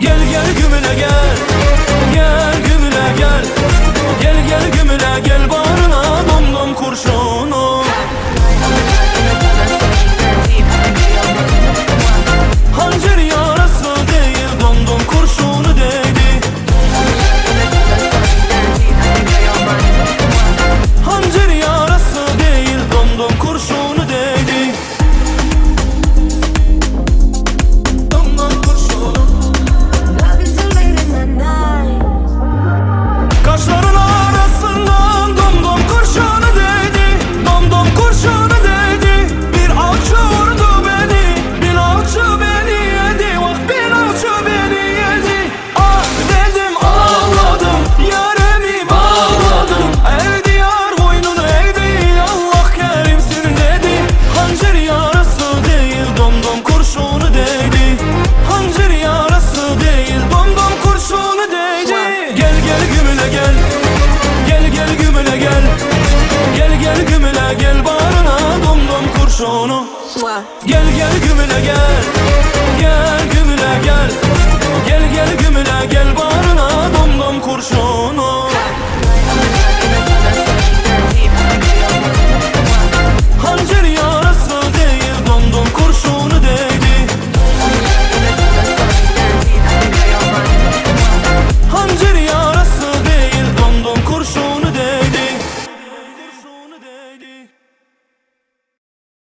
Gel gel gümüle gel, gel gümüle gel. Gel gel gümüle gel bağrına dom dom kurşunu. Hançer yarası değil dom dom kurşunu değdi. Hançer yarası değil dom dom kurşunu değdi. Dom dom kurşunu. Kaşların arasından dom dom kurşunu değdi. Dom dom kurşunu değdi. Bir avcı vurdu beni, bir avcı beni yedi. Vah bir avcı beni yedi. Ah dedim ağladım, yaremi bağladım. Evdi yar boynunu eğdi, Allah kerimsin dedi. Hançer yarası değil dom dom kurşunu değdi. Hançer yarası değil dom dom kurşunu değdi. Gel gel gümüle gel, gel gel gümüle gel. Gel gel gümüle gel bağrına dom dom kurşunu.